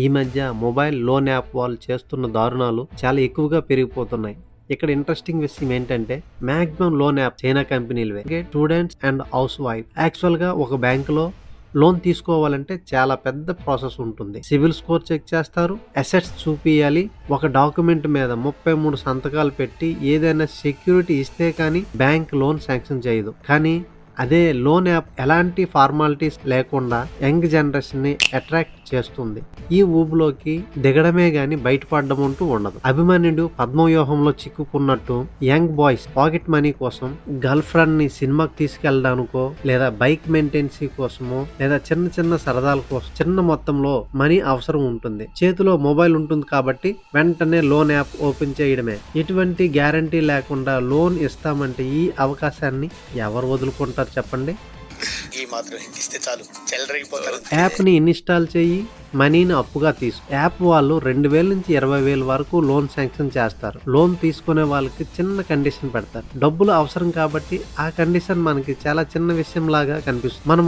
ఈ మధ్య mobile loan app వాళ్ళు చేస్తున్న దారుణాలు చాలా ఎక్కువగా పెరిగిపోతున్నాయి. ఇక్కడ ఇంట్రెస్టింగ్ విషయం ఏంటంటే మాక్సిమం లోన్ యాప్ చైనా కంపెనీలవే. Students and housewife actual గా ఒక బ్యాంక్ లో లోన్ తీసుకోవాలంటే చాలా పెద్ద ప్రాసెస్ ఉంటుంది. సివిల్ స్కోర్ చెక్ చేస్తారు, అసెట్స్ చూపియాలి, ఒక డాక్యుమెంట్ మీద 33 సంతకాలు పెట్టి ఏదైనా సెక్యూరిటీ ఇస్తే కానీ బ్యాంక్ లోన్ శాంక్షన్ చేయదు. కానీ అదే లోన్ యాప్ ఎలాంటి ఫార్మాలిటీస్ లేకుండా యంగ్ జనరేషన్ ని అట్రాక్ట్ చేస్తుంది. ఈ ఊబులోకి దిగడమే గాని బయటపడడం అంటూ ఉండదు. అభిమన్యుడు పద్మవ్యూహంలో చిక్కుకున్నట్టు యంగ్ బాయ్స్ పాకెట్ మనీ కోసం గర్ల్ ఫ్రెండ్ ని సినిమాకి తీసుకెళ్ళడానికో లేదా బైక్ మెయింటెనెన్సీ కోసమో లేదా చిన్న చిన్న సరదాల కోసం చిన్న మొత్తంలో మనీ అవసరం ఉంటుంది. చేతిలో మొబైల్ ఉంటుంది కాబట్టి వెంటనే లోన్ యాప్ ఓపెన్ చేయడమే. ఎటువంటి గ్యారంటీ లేకుండా లోన్ ఇస్తామంటే ఈ అవకాశాన్ని ఎవరు వదులుకుంటారు చెప్పండి? ఈ మాత్రం ఇస్తే చాలు చెలరేగిపోతారు. యాప్ ని ఇన్స్టాల్ చేయి, మనీని అప్పుగా తీసుకో. యాప్ వాళ్ళు 2,000 నుంచి 20,000 వరకు లోన్ శాంక్షన్ చేస్తారు. లోన్ తీసుకునే వాళ్ళకి చిన్న కండిషన్ పెడతారు. డబ్బులు అవసరం కాబట్టి ఆ కండిషన్ మనకి చాలా చిన్న విషయం లాగా కనిపిస్తుంది. మనం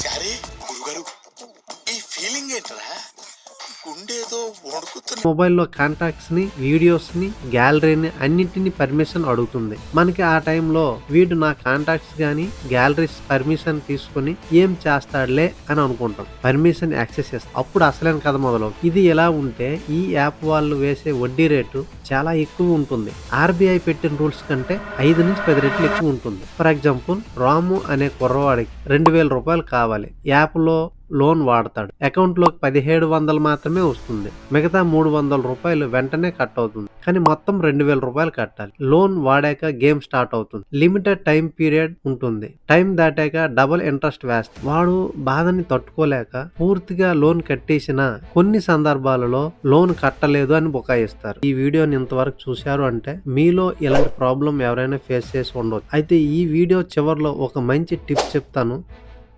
మొబైల్లో కాంటాక్ట్స్ ని, వీడియోస్ ని, గ్యాలరీని అన్నింటినీ పర్మిషన్ అడుగుతుంది. మనకి ఆ టైంలో వీడు నా కాంటాక్ట్స్ గానీ గ్యాలరీస్ పర్మిషన్ తీసుకుని ఏం చేస్తాడులే అని అనుకుంటాం. పర్మిషన్ యాక్సెస్ చేస్తాం. అప్పుడు అసలైన కథ మొదలవుతుంది. ఇది ఎలా ఉంటే ఈ యాప్ వాళ్ళు వేసే వడ్డీ రేటు చాలా ఎక్కువ ఉంటుంది. ఆర్బీఐ పెట్టిన రూల్స్ కంటే 5 నుంచి 10 రెట్లు ఎక్కువ ఉంటుంది. ఫర్ ఎగ్జాంపుల్, రాము అనే కుర్రవాడికి 2,000 రూపాయలు కావాలి. యాప్ లో లోన్ వాడతాడు. అకౌంట్ లోకి 1,700 మాత్రమే వస్తుంది. మిగతా 300 రూపాయలు వెంటనే కట్ అవుతుంది. కానీ మొత్తం 2,000 రూపాయలు కట్టాలి. లోన్ వాడాక గేమ్ స్టార్ట్ అవుతుంది. లిమిటెడ్ టైం పీరియడ్ ఉంటుంది. టైం దాటాక డబుల్ ఇంట్రెస్ట్ వేస్తాడు. వాడు బాధని తట్టుకోలేక పూర్తిగా లోన్ కట్టేసిన కొన్ని సందర్భాలలో లోన్ కట్టలేదు అని బుకాయిస్తారు. ఈ వీడియోని ఇంతవరకు చూశారు అంటే మీలో ఇలాంటి ప్రాబ్లం ఎవరైనా ఫేస్ చేసి ఉండవచ్చు. అయితే ఈ వీడియో చివరిలో ఒక మంచి టిప్ చెప్తాను,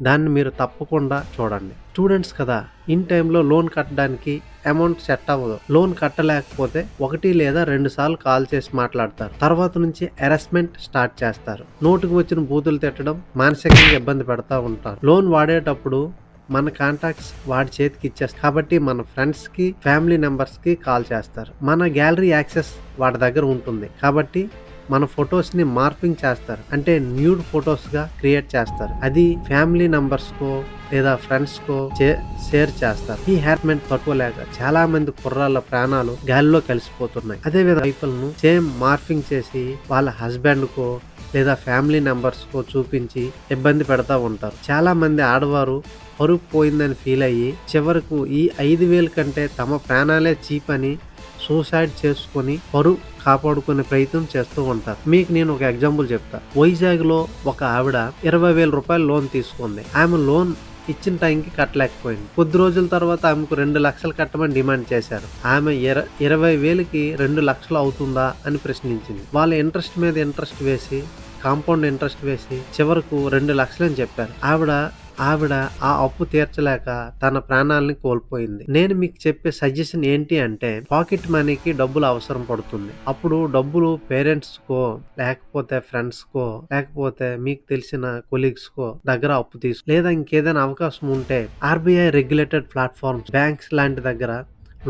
దాన్ని మీరు తప్పకుండా చూడండి. స్టూడెంట్స్ కదా, ఇన్ టైంలో లోన్ కట్టడానికి అమౌంట్ సెట్ అవ్వదు. లోన్ కట్టలేకపోతే 1 లేదా 2 సార్లు కాల్ చేసి మాట్లాడతారు. తర్వాత నుంచి హెరాస్మెంట్ స్టార్ట్ చేస్తారు. నోటుకు వచ్చిన బూతులు తిట్టడం, మానసికంగా ఇబ్బంది పెడతా ఉంటారు. లోన్ వాడేటప్పుడు మన కాంటాక్ట్స్ వాడి చేతికి ఇచ్చేస్తారు. కాబట్టి మన ఫ్రెండ్స్ కి, ఫ్యామిలీ మెంబర్స్ కి కాల్ చేస్తారు. మన గ్యాలరీ యాక్సెస్ వాడి దగ్గర ఉంటుంది కాబట్టి మన ఫొటోస్ ని మార్పింగ్ చేస్తారు. అంటే న్యూడ్ ఫొటోస్ గా క్రియేట్ చేస్తారు. అది ఫ్యామిలీ నంబర్స్ కో లేదా ఫ్రెండ్స్ కో షేర్ చేస్తారు. ఈ హ్యారాస్మెంట్ తట్టుకోలేక చాలా మంది కుర్రాళ్ళ ప్రాణాలు గాలిలో కలిసిపోతున్నాయి. అదే విధంగా రైఫుల్ను సేమ్ మార్పింగ్ చేసి వాళ్ళ హస్బెండ్ కో లేదా ఫ్యామిలీ మెంబర్స్ కో చూపించి ఇబ్బంది పెడతా ఉంటారు. చాలా మంది ఆడవారు పరుగు పోయిందని ఫీల్ అయ్యి చివరకు ఈ 5,000 కంటే తమ ప్రాణాలే చీప్ అని సూసైడ్ చేసుకుని పరువు కాపాడుకునే ప్రయత్నం చేస్తూ ఉంటారు. మీకు నేను ఒక ఎగ్జాంపుల్ చెప్తా. వైజాగ్ లో ఒక ఆవిడ 20,000 రూపాయలు లోన్ తీసుకుంది. ఆమె లోన్ ఇచ్చిన టైంకి కట్టలేకపోయింది. కొద్ది రోజుల తర్వాత ఆమెకు 2 లక్షలు కట్టమని డిమాండ్ చేశారు. ఆమె 20,000కి 2 లక్షలు అవుతుందా అని ప్రశ్నించింది. వాళ్ళ ఇంట్రెస్ట్ మీద ఇంట్రెస్ట్ వేసి, కాంపౌండ్ ఇంట్రెస్ట్ వేసి చివరకు 2 లక్షలు అని చెప్పారు. ఆవిడ ఆ అప్పు తీర్చలేక తన ప్రాణాలని కోల్పోయింది. నేను మీకు చెప్పే సజెషన్ ఏంటి అంటే, పాకెట్ మనీకి డబ్బులు అవసరం పడుతుంది. అప్పుడు డబ్బులు పేరెంట్స్ కో లేకపోతే ఫ్రెండ్స్ కో లేకపోతే మీకు తెలిసిన కొలీగ్స్ కో దగ్గర అప్పు తీసు, లేదా ఇంకేదైనా అవకాశం ఉంటే ఆర్బీఐ రెగ్యులేటెడ్ ప్లాట్ఫామ్స్, బ్యాంక్స్ లాంటి దగ్గర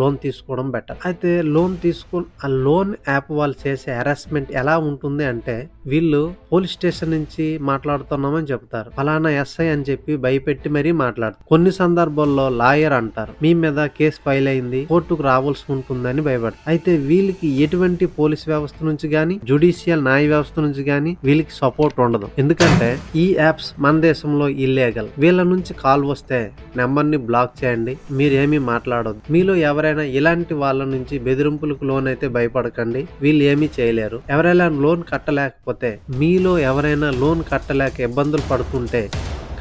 లోన్ తీసుకోవడం బెటర్. అయితే లోన్ తీసుకుని ఆ లోన్ యాప్ వాళ్ళు చేసే హెరాస్మెంట్ ఎలా ఉంటుంది అంటే, వీళ్ళు పోలీస్ స్టేషన్ నుంచి మాట్లాడుతున్నామని చెప్తారు. ఫలానా ఎస్ఐ అని చెప్పి భయపెట్టి మరీ మాట్లాడతారు. కొన్ని సందర్భాల్లో లాయర్ అంటారు, మీ మీద కేసు ఫైల్ అయింది, కోర్టుకు రావాల్సి ఉంటుందని భయపడతారు. అయితే వీళ్ళకి ఎటువంటి పోలీస్ వ్యవస్థ నుంచి గానీ, జుడిషియల్ న్యాయ వ్యవస్థ నుంచి గానీ వీళ్ళకి సపోర్ట్ ఉండదు. ఎందుకంటే ఈ యాప్స్ మన దేశంలో ఇల్లీగల్. వీళ్ళ నుంచి కాల్ వస్తే నెంబర్ ని బ్లాక్ చేయండి, మీరేమీ మాట్లాడొద్దు. మీలో ఎవరైనా ఇలాంటి వాళ్ళ నుంచి బెదిరింపులకు లోన్ అయితే భయపడకండి, వీళ్ళు ఏమీ చేయలేరు. ఎవరైనా లోన్ కట్టలేకపోతే, మీలో ఎవరైనా లోన్ కట్టలేక ఇబ్బందులు పడుతుంటే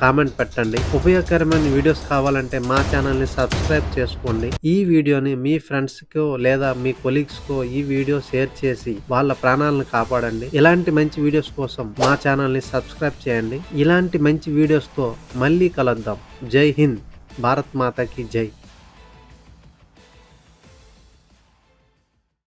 కామెంట్ పెట్టండి. ఉపయోగకరమైన వీడియోస్ కావాలంటే మా ఛానల్ని సబ్స్క్రైబ్ చేసుకోండి. ఈ వీడియోని మీ ఫ్రెండ్స్కో లేదా మీ కొలీగ్స్కో ఈ వీడియో షేర్ చేసి వాళ్ళ ప్రాణాలను కాపాడండి. ఇలాంటి మంచి వీడియోస్ కోసం మా ఛానల్ని సబ్స్క్రైబ్ చేయండి. ఇలాంటి మంచి వీడియోస్తో మళ్ళీ కలుద్దాం. జై హింద్, భారత్ మాతాకి జై.